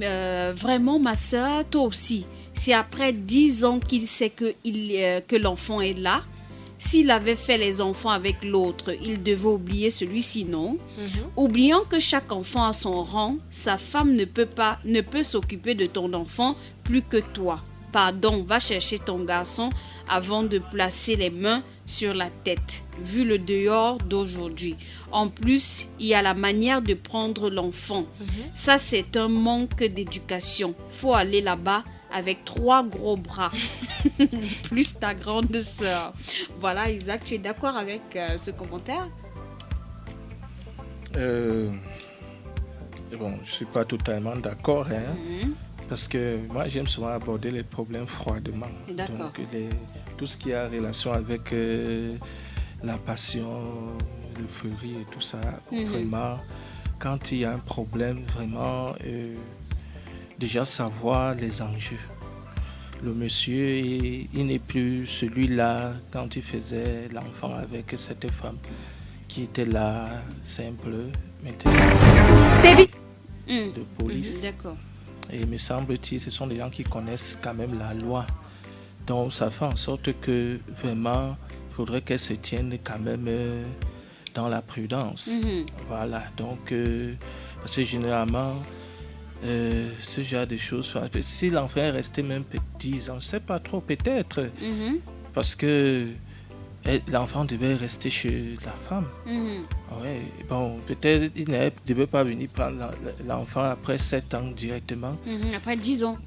vraiment ma soeur, toi aussi, c'est après 10 ans qu'il sait que l'enfant est là. S'il avait fait les enfants avec l'autre, il devait oublier celui-ci, non? Oubliant que chaque enfant a son rang, sa femme ne peut s'occuper de ton enfant plus que toi. Pardon, va chercher ton garçon avant de placer les mains sur la tête, vu le dehors d'aujourd'hui. En plus, il y a la manière de prendre l'enfant. Ça, c'est un manque d'éducation. Faut aller là-bas avec 3 gros bras, plus ta grande sœur. Voilà, Isaac, tu es d'accord avec ce commentaire? Bon, je ne suis pas totalement d'accord, parce que moi, j'aime souvent aborder les problèmes froidement. D'accord. Donc, tout ce qui a relation avec la passion, l'euphorie et tout ça, vraiment, quand il y a un problème, vraiment... déjà savoir les enjeux. Le monsieur, il n'est plus celui-là quand il faisait l'enfant avec cette femme qui était là, simple, maintenant c'est de police. D'accord. Et il me semble-t-il, ce sont des gens qui connaissent quand même la loi. Donc ça fait en sorte que vraiment, il faudrait qu'elle se tienne quand même dans la prudence. Voilà, donc parce que généralement, ce genre de choses, si l'enfant est resté même 10 ans, je ne sais pas trop, peut-être, parce que l'enfant devait rester chez la femme. Ouais, bon, peut-être il ne devait pas venir prendre l'enfant après 7 ans directement. Après 10 ans.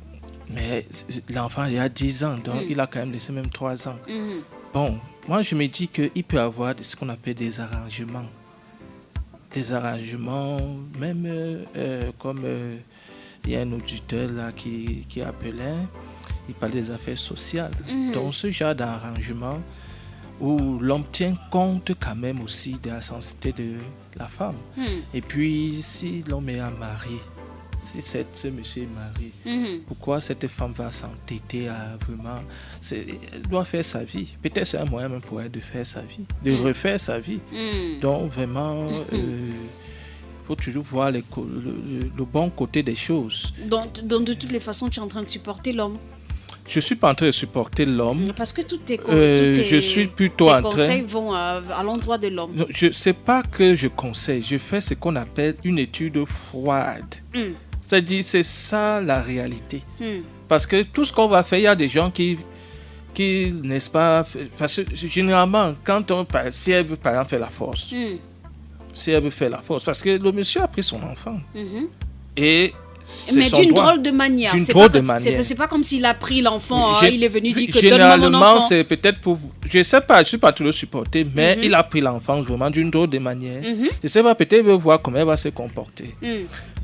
Mais l'enfant, il y a 10 ans, donc il a quand même laissé même 3 ans. Bon, moi je me dis qu'il peut y avoir ce qu'on appelle des arrangements. Des arrangements, même comme il y a un auditeur là qui appelait, il parlait des affaires sociales. Donc ce genre d'arrangement où l'homme tient compte quand même aussi de la sensibilité de la femme. Et puis si l'homme est marié, si ce monsieur est marié, pourquoi cette femme va s'entêter à vraiment... Elle doit faire sa vie. Peut-être c'est un moyen même pour elle de faire sa vie, de refaire sa vie. Donc vraiment, faut toujours voir le bon côté des choses. Donc de toutes les façons, tu es en train de supporter l'homme. Je ne suis pas en train de supporter l'homme. Parce que tous tes je suis plutôt en train... conseils vont à l'endroit de l'homme. Non, je sais pas que je conseille. Je fais ce qu'on appelle une étude froide. C'est-à-dire, c'est ça la réalité. Parce que tout ce qu'on va faire, il y a des gens qui n'est-ce pas... Parce que généralement, si elle veut par exemple faire la force, si elle veut faire la force, parce que le monsieur a pris son enfant. Et... Mais d'une drôle de manière. C'est pas comme s'il a pris l'enfant, il est venu dire que donne-moi mon enfant. Généralement, c'est peut-être pour... Je sais pas, je suis pas tout le supporter, mais il a pris l'enfant vraiment d'une drôle de manière. Je sais pas, peut-être il veut voir comment elle va se comporter.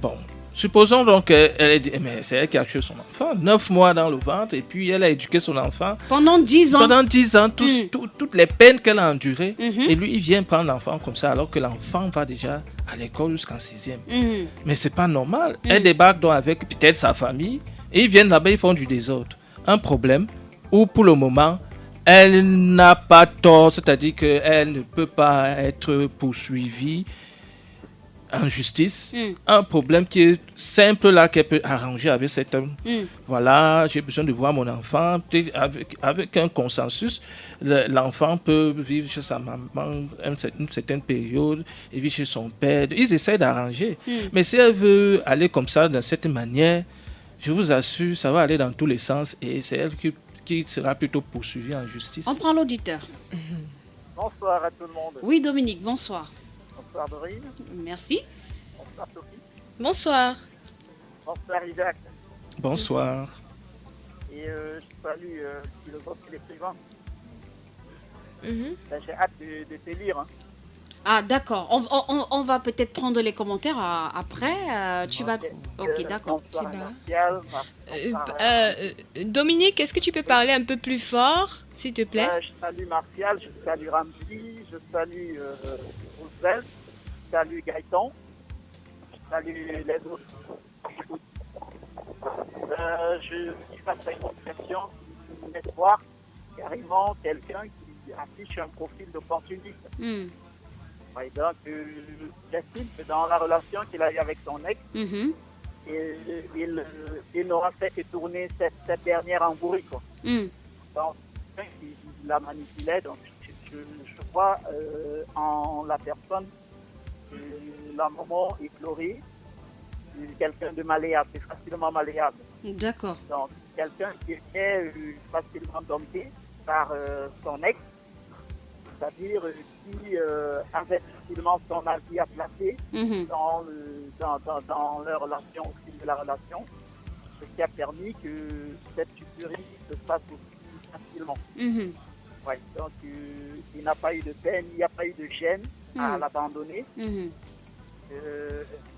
Bon, supposons donc qu'elle dit, mais c'est elle qui a tué son enfant, 9 mois dans le ventre, et puis elle a éduqué son enfant. Pendant 10 ans. Pendant 10 ans, toutes les peines qu'elle a endurées. Et lui, il vient prendre l'enfant comme ça, alors que l'enfant va déjà à l'école jusqu'en 6e. Mais c'est pas normal. Elle débarque donc avec peut-être sa famille, et ils viennent là-bas, ils font du désordre. Un problème où, pour le moment, elle n'a pas tort, c'est-à-dire qu'elle ne peut pas être poursuivie en justice. Un problème qui est simple là, qu'elle peut arranger avec cet homme. Voilà, j'ai besoin de voir mon enfant. Avec un consensus, l'enfant peut vivre chez sa maman une certaine période et vivre chez son père. Ils essaient d'arranger. Mais si elle veut aller comme ça, de cette manière, je vous assure, ça va aller dans tous les sens et c'est elle qui sera plutôt poursuivie en justice. On prend l'auditeur. Bonsoir à tout le monde. Oui, Dominique, bonsoir. Bonsoir Dorine. Merci. Bonsoir Sophie. Bonsoir. Bonsoir Isaac. Bonsoir. Et je salue le philosophe et l'écrivain. J'ai hâte de te lire. Hein. Ah d'accord, on va peut-être prendre les commentaires après. Tu vas... Ok, d'accord. Dominique, est-ce que tu peux parler un peu plus fort, s'il te plaît? Je salue Martial, je salue Ramsey, je salue Roosevelt, je salue Gaëtan, je salue les autres. Je suis face à une question, un espoir, carrément quelqu'un qui affiche un profil d'opportuniste. Et donc, j'estime que dans la relation qu'il a eue avec son ex, il n'aura fait que tourner cette dernière en bourrique. Donc, il la manipulait. Donc, je vois en la personne la maman éplorée, quelqu'un de malléable, facilement malléable. D'accord. Donc, quelqu'un qui est facilement dompté par son ex, c'est-à-dire qui avait facilement son avis à placer dans leur relation, au fil de la relation, ce qui a permis que cette tuerie se fasse aussi facilement. Ouais, donc il n'a pas eu de peine, il n'y a pas eu de gêne à l'abandonner.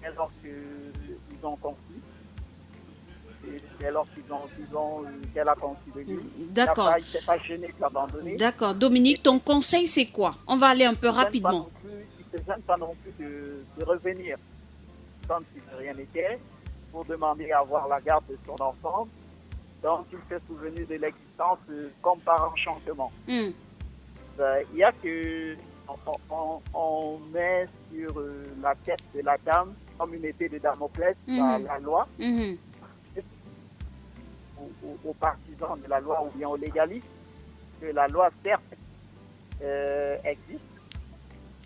Alors qu'ils ont compris. Et alors qu'elle a conçu de lui. D'accord. Il ne s'est pas gêné de l'abandonner. D'accord. Dominique, ton conseil, c'est quoi? On va aller un peu rapidement. Il ne se gêne pas non plus de revenir, comme si de rien n'était, pour demander à avoir la garde de son enfant. Donc, il s'est souvenu de l'existence comme par enchantement. Il y a que... On met sur la tête de la dame, comme une épée de Damoclès, la loi. Aux partisans de la loi ou bien aux légalistes, que la loi, certes, existe,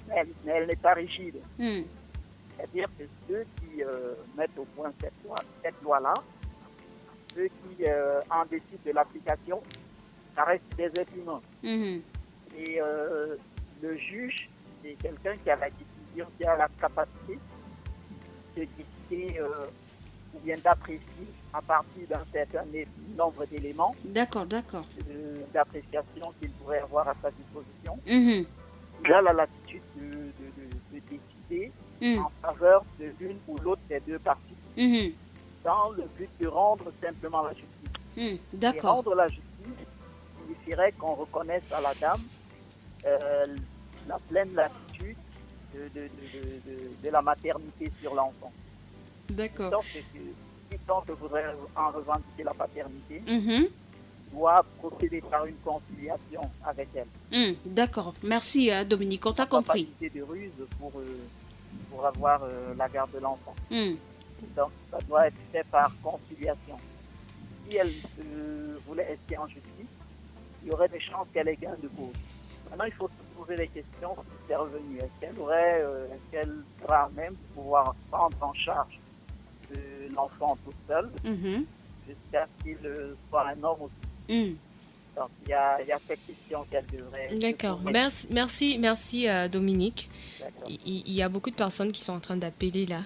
mais elle n'est pas rigide. C'est-à-dire que ceux qui mettent au point cette loi-là, ceux qui en décident de l'application, ça reste des êtres humains. Et le juge, c'est quelqu'un qui a la décision, qui a la capacité de décider ou bien d'apprécier à partir d'un certain nombre d'éléments. D'accord. D'appréciation qu'il pourrait avoir à sa disposition. Il a la latitude de décider en faveur de l'une ou l'autre des deux parties, dans le but de rendre simplement la justice. D'accord. Et rendre la justice signifierait qu'on reconnaisse à la dame la pleine latitude de la maternité sur l'enfant. D'accord. Donc, quiconque voudrait en revendiquer la paternité Mhm. doit procéder par une conciliation avec elle. D'accord. Merci, Dominique. On t'a compris. Pas de ruse pour avoir la garde de l'enfant. Donc, ça doit être fait par conciliation. Si elle voulait rester en justice, il y aurait des chances qu'elle ait gain de cause. Maintenant, il faut se poser les questions si c'est revenu. Est-ce qu'elle sera même pouvoir prendre en charge l'enfant tout seul jusqu'à ce qu'il soit un homme aussi. Donc, il y a cette question qu'elle devrait... D'accord. Merci, Dominique. Il y a beaucoup de personnes qui sont en train d'appeler là.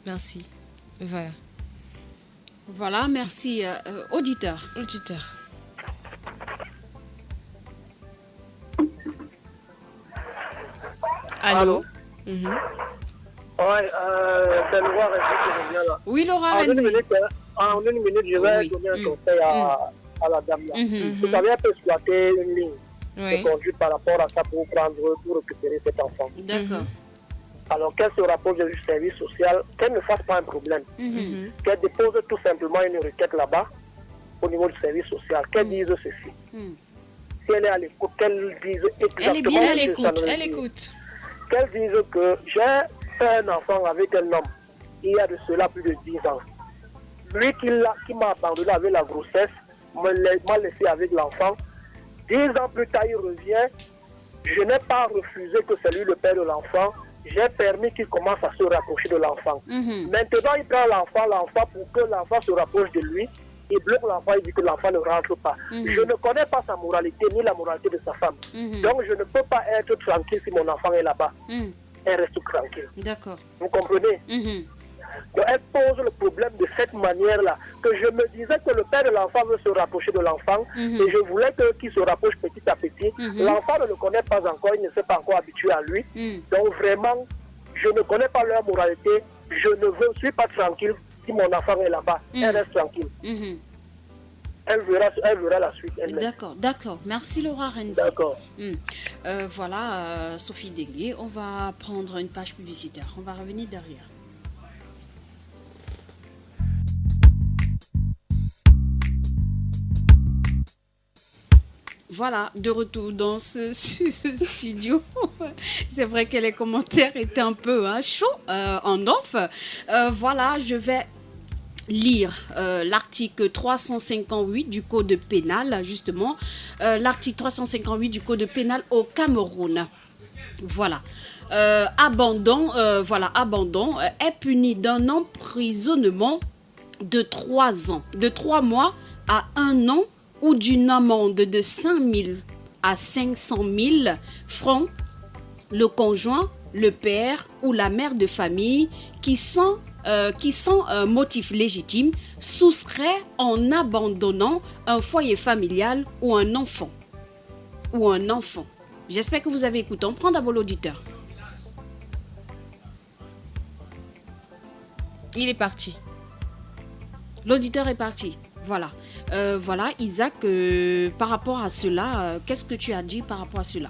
Merci. Voilà. Voilà, merci. Auditeur. Allô? Ouais, c'est Laura Renzi qui revient là. Oui, Laura En Renzi. en une minute, je vais donner un conseil à la dame là. Vous savez, elle peut exploiter une ligne de conduite par rapport à ça pour récupérer cet enfant. D'accord. Alors qu'elle se rapproche du service social, qu'elle ne fasse pas un problème. Qu'elle dépose tout simplement une requête là-bas au niveau du service social. Qu'elle dise ceci. Si elle est à l'écoute, qu'elle dise exactement... Elle écoute. Qu'elle dise que j'ai fait un enfant avec un homme il y a de cela plus de 10 ans. Lui qui m'a abandonné avec la grossesse, m'a laissé avec l'enfant. 10 ans plus tard, il revient. Je n'ai pas refusé que c'est lui le père de l'enfant. J'ai permis qu'il commence à se rapprocher de l'enfant. Maintenant, il prend l'enfant pour que l'enfant se rapproche de lui. Il bloque l'enfant, il dit que l'enfant ne rentre pas. Je ne connais pas sa moralité ni la moralité de sa femme. Donc, je ne peux pas être tranquille si mon enfant est là-bas. Elle reste tranquille. D'accord. Vous comprenez? Donc, elle pose le problème de cette manière-là. Que je me disais que le père de l'enfant veut se rapprocher de l'enfant et je voulais qu'il se rapproche petit à petit. L'enfant ne le connaît pas encore, il ne s'est pas encore habitué à lui. Donc, vraiment, je ne connais pas leur moralité. Je ne suis pas tranquille si mon enfant est là-bas. Elle reste tranquille. Elle verra la suite. D'accord. Merci Laura Renzi. D'accord. Voilà, Sophie Dengue. On va prendre une page publicitaire. On va revenir derrière. Voilà, de retour dans ce studio. C'est vrai que les commentaires étaient un peu chauds en off. Voilà, je vais lire l'article 358 du Code pénal, justement. L'article 358 du Code pénal au Cameroun. Voilà. Abandon est puni d'un emprisonnement de 3 ans, de 3 mois à 1 an, ou d'une amende de 5 000 à 500 000 francs, le conjoint, le père ou la mère de famille qui sans motif légitime soustrait en abandonnant un foyer familial ou un enfant. J'espère que vous avez écouté. On prend d'abord l'auditeur. Il est parti. L'auditeur est parti. Voilà. Voilà, Isaac, par rapport à cela, qu'est-ce que tu as dit par rapport à cela?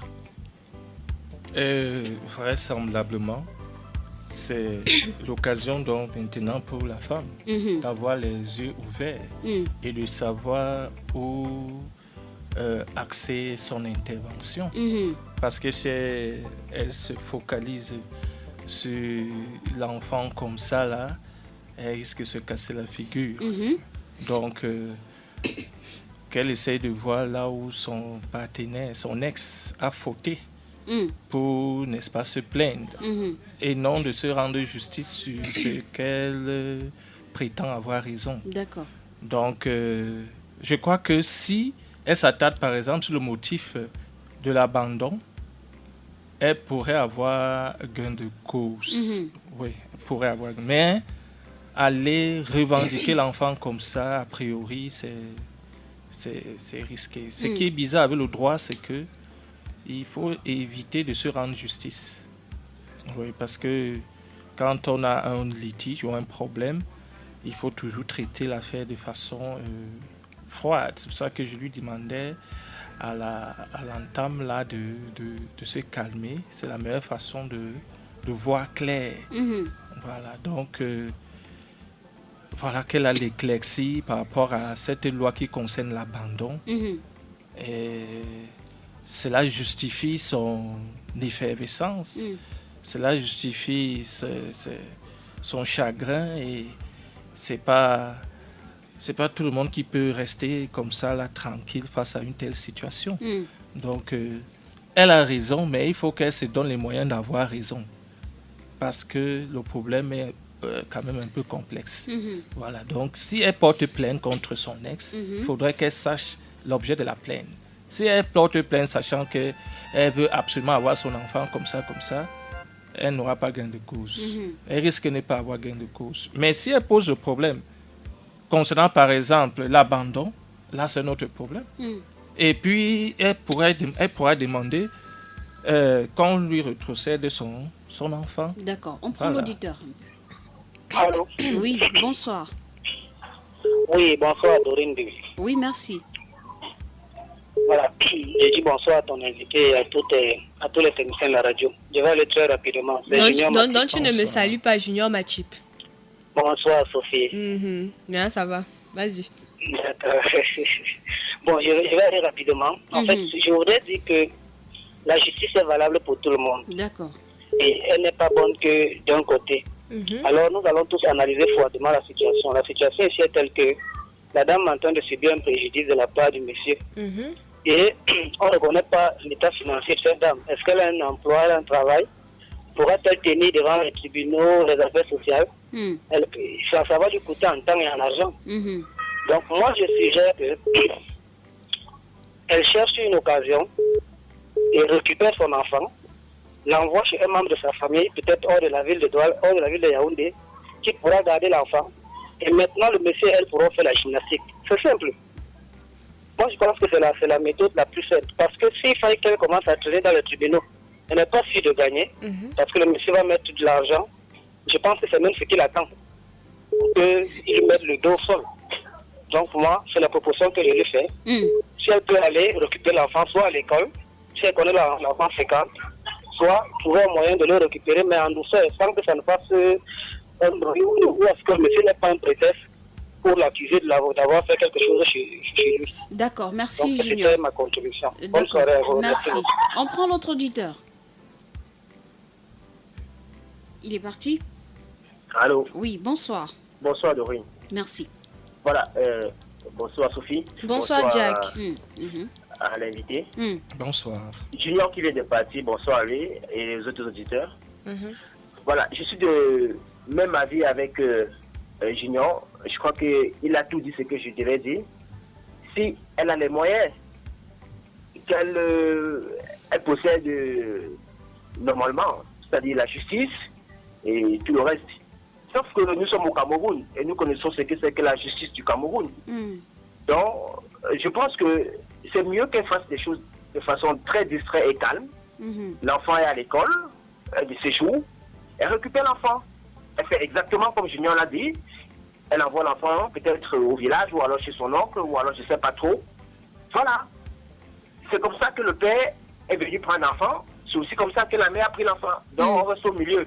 Vraisemblablement, c'est l'occasion donc maintenant pour la femme d'avoir les yeux ouverts et de savoir où axer son intervention. Parce que elle se focalise sur l'enfant comme ça, là, elle risque de se casser la figure. Donc, qu'elle essaye de voir là où son partenaire, son ex, a fauté pour, n'est-ce pas, se plaindre et non de se rendre justice sur ce qu'elle prétend avoir raison. D'accord. Donc, je crois que si elle s'attarde, par exemple, sur le motif de l'abandon, elle pourrait avoir gain de cause. Oui, elle pourrait avoir. Mais aller revendiquer l'enfant comme ça, a priori, c'est risqué. Ce qui est bizarre avec le droit, c'est que il faut éviter de se rendre justice. Oui, parce que quand on a un litige ou un problème, il faut toujours traiter l'affaire de façon froide. C'est pour ça que je lui demandais à l'entame là de se calmer. C'est la meilleure façon de voir clair. Voilà, donc voilà, qu'elle a l'éclaircie par rapport à cette loi qui concerne l'abandon. Et cela justifie son effervescence, cela justifie son chagrin, et c'est pas tout le monde qui peut rester comme ça là tranquille face à une telle situation. Donc elle a raison, mais il faut qu'elle se donne les moyens d'avoir raison, parce que le problème est quand même un peu complexe. Voilà, donc si elle porte plainte contre son ex, il faudrait qu'elle sache l'objet de la plainte. Si elle porte plainte sachant qu'elle veut absolument avoir son enfant comme ça, elle n'aura pas gain de cause. Elle risque de ne pas avoir gain de cause. Mais si elle pose le problème concernant par exemple l'abandon, là c'est notre problème. Et puis elle pourra demander qu'on lui rétrocède son enfant. D'accord, on prend l'auditeur. Allô? Oui, bonsoir. Oui, bonsoir Dorine. Oui, merci. Voilà, je dis bonsoir à ton invité et à tous les techniciens de la radio. Je vais aller très rapidement. Donc tu ne me salues pas, Junior Machip. Bonsoir Sophie. Bien, ça va. Vas-y. D'accord. Bon, je vais aller rapidement. En fait, je voudrais dire que la justice est valable pour tout le monde. D'accord. Et elle n'est pas bonne que d'un côté. Alors nous allons tous analyser froidement la situation. La situation ici est telle que la dame est en train de subir un préjudice de la part du monsieur. Et on ne reconnaît pas l'état financier de cette dame. Est-ce qu'elle a un emploi, elle a un travail? Pourra-t-elle tenir devant les tribunaux, les affaires sociales? Ça va lui coûter en temps et en argent. Donc moi je suggère qu'elle cherche une occasion et récupère son enfant, l'envoie chez un membre de sa famille, peut-être hors de la ville de Douala, hors de la ville de Yaoundé, qui pourra garder l'enfant. Et maintenant, le monsieur et elle pourront faire la gymnastique. C'est simple. Moi, je pense que c'est la méthode la plus simple. Parce que s'il fallait qu'elle commence à traîner dans les tribunaux, elle n'est pas sûre de gagner, parce que le monsieur va mettre de l'argent. Je pense que c'est même ce qu'il attend, qu'il mette le dos au sol. Donc moi, c'est la proposition que je lui fais. Si elle peut aller récupérer l'enfant, soit à l'école, si elle connaît l'enfant fréquente, soit trouver un moyen de le récupérer, mais en douceur, sans que ça ne fasse un bruit, ou à ce que le monsieur n'ait pas un prétexte pour l'accuser d'avoir fait quelque chose chez lui. D'accord, merci Donc, Junior. c'était ma contribution. Bonne D'accord, soirée à vous. merci. On prend l'autre auditeur. Il est parti? Allô? Oui, bonsoir. Bonsoir Dorine. Merci. Voilà, bonsoir Sophie. Bonsoir Jack. À l'invité. Bonsoir. Junior qui vient de partir, bonsoir à lui et les autres auditeurs. Voilà, je suis de même avis avec Junior. Je crois qu'il a tout dit ce que je devais dire. Si elle a les moyens qu'elle elle possède normalement, c'est-à-dire la justice et tout le reste. Sauf que nous sommes au Cameroun et nous connaissons ce que c'est que la justice du Cameroun. Donc, je pense que c'est mieux qu'elle fasse des choses de façon très distraite et calme. L'enfant est à l'école, de séjour, elle récupère l'enfant. Elle fait exactement comme Junior l'a dit. Elle envoie l'enfant peut-être au village ou alors chez son oncle ou alors je ne sais pas trop. Voilà. C'est comme ça que le père est venu prendre l'enfant. C'est aussi comme ça que la mère a pris l'enfant. Donc on reste au milieu.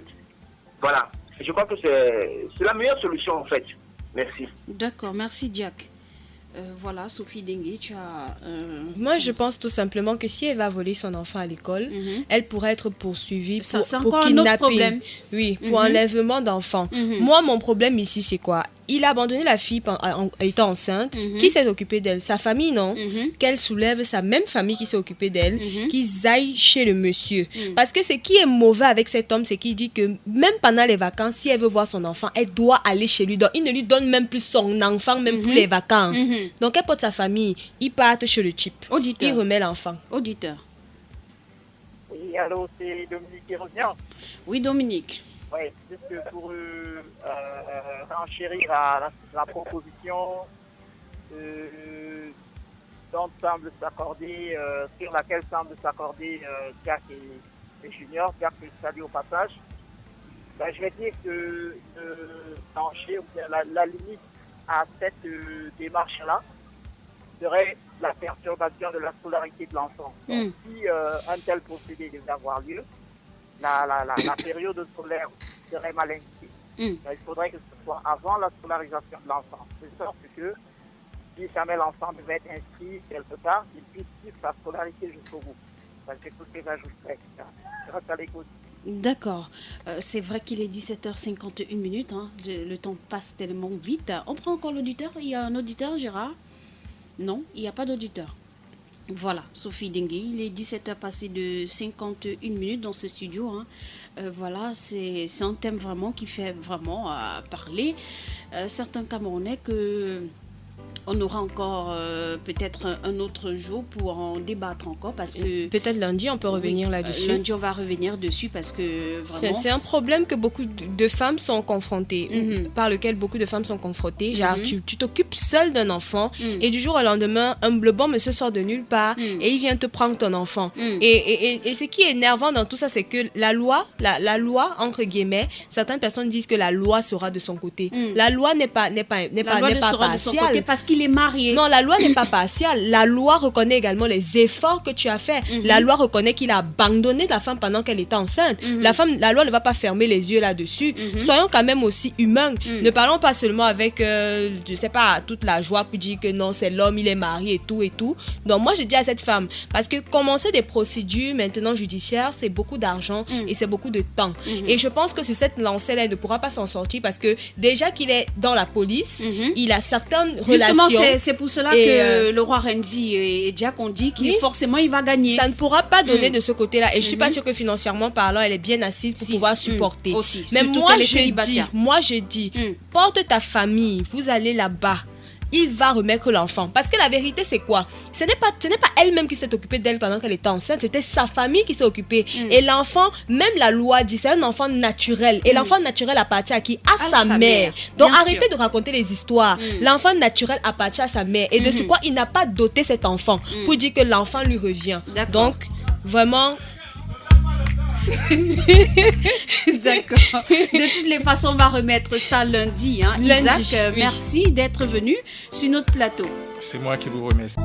Voilà. Je crois que c'est la meilleure solution en fait. Merci. D'accord, merci Jack. Voilà, Sophie Dengue, tu as... Moi, je pense tout simplement que si elle va voler son enfant à l'école, elle pourrait être poursuivie pour kidnapping. Oui, pour enlèvement d'enfants. Moi, mon problème ici, c'est quoi? Il a abandonné la fille étant enceinte. Qui s'est occupé d'elle? Sa famille, non? Qu'elle soulève sa même famille qui s'est occupée d'elle, qu'ils aillent chez le monsieur. Parce que ce qui est mauvais avec cet homme, c'est qu'il dit que même pendant les vacances, si elle veut voir son enfant, elle doit aller chez lui. Donc, il ne lui donne même plus son enfant, même plus les vacances. Donc, elle porte sa famille, il part chez le type. Auditeur. Il remet l'enfant. Auditeur. Oui, allô, c'est Dominique qui revient. Oui, Dominique. Oui, juste pour renchérir à la proposition sur laquelle semble s'accorder Jack et Junior, Jack que je salue au passage. Ben, je vais dire que la limite à cette démarche-là serait la perturbation de la scolarité de l'enfant. Donc, si un tel procédé devait avoir lieu, la période scolaire serait mal indiquée. il faudrait que ce soit avant la scolarisation de l'enfant, de sorte que si jamais l'enfant devait être inscrit quelque part, il puisse suivre sa scolarité jusqu'au bout. C'est tout ce que j'ajouterais. Je reste à l'écoute. D'accord. C'est vrai qu'il est 17h51. Hein. Le temps passe tellement vite. On prend encore l'auditeur. Il y a un auditeur, Gérard? Non, il n'y a pas d'auditeur. Voilà, Sophie Dengue. Il est 17h passé de 51 dans ce studio. Hein. Voilà, c'est un thème vraiment qui fait vraiment parler. Certains Camerounais que... On aura encore peut-être un autre jour pour en débattre encore parce que... Peut-être lundi, on peut revenir là-dessus. Lundi, on va revenir dessus parce que vraiment... C'est un problème que beaucoup de femmes sont confrontées, par lequel beaucoup de femmes sont confrontées. Genre, tu t'occupes seule d'un enfant et du jour au lendemain, le bon monsieur sort de nulle part et il vient te prendre ton enfant. Et ce qui est énervant dans tout ça, c'est que la loi, entre guillemets, certaines personnes disent que la loi sera de son côté. La loi n'est pas partiale. De son côté parce qu'il est marié. Non, la loi n'est pas partiale. La loi reconnaît également les efforts que tu as faits. La loi reconnaît qu'il a abandonné la femme pendant qu'elle était enceinte. La loi ne va pas fermer les yeux là-dessus. Soyons quand même aussi humains. Ne parlons pas seulement avec, je sais pas, toute la joie pour dire que non, c'est l'homme, il est marié et tout et tout. Donc moi, je dis à cette femme, parce que commencer des procédures maintenant judiciaires, c'est beaucoup d'argent et c'est beaucoup de temps. Et je pense que sur cette lancée-là, il ne pourra pas s'en sortir parce que déjà qu'il est dans la police, il a certaines relations. C'est pour cela que le roi Renzi et Jack ont dit qu'il forcément il va gagner. Ça ne pourra pas donner de ce côté-là. Et je ne suis pas sûre que financièrement parlant, elle est bien assise pour pouvoir supporter. Aussi. Mais moi je dis, porte ta famille, vous allez là-bas. Il va remettre l'enfant. Parce que la vérité, c'est quoi? Ce n'est pas elle-même qui s'est occupée d'elle pendant qu'elle était enceinte. C'était sa famille qui s'est occupée. Et l'enfant, même la loi dit, c'est un enfant naturel. Et l'enfant naturel appartient à qui? À sa mère. Donc arrêtez de raconter les histoires. L'enfant naturel appartient à sa mère. Et de ce quoi il n'a pas doté cet enfant pour dire que l'enfant lui revient. Donc, vraiment... D'accord. De toutes les façons, on va remettre ça lundi. Isaac, merci d'être venu sur notre plateau. C'est moi qui vous remercie.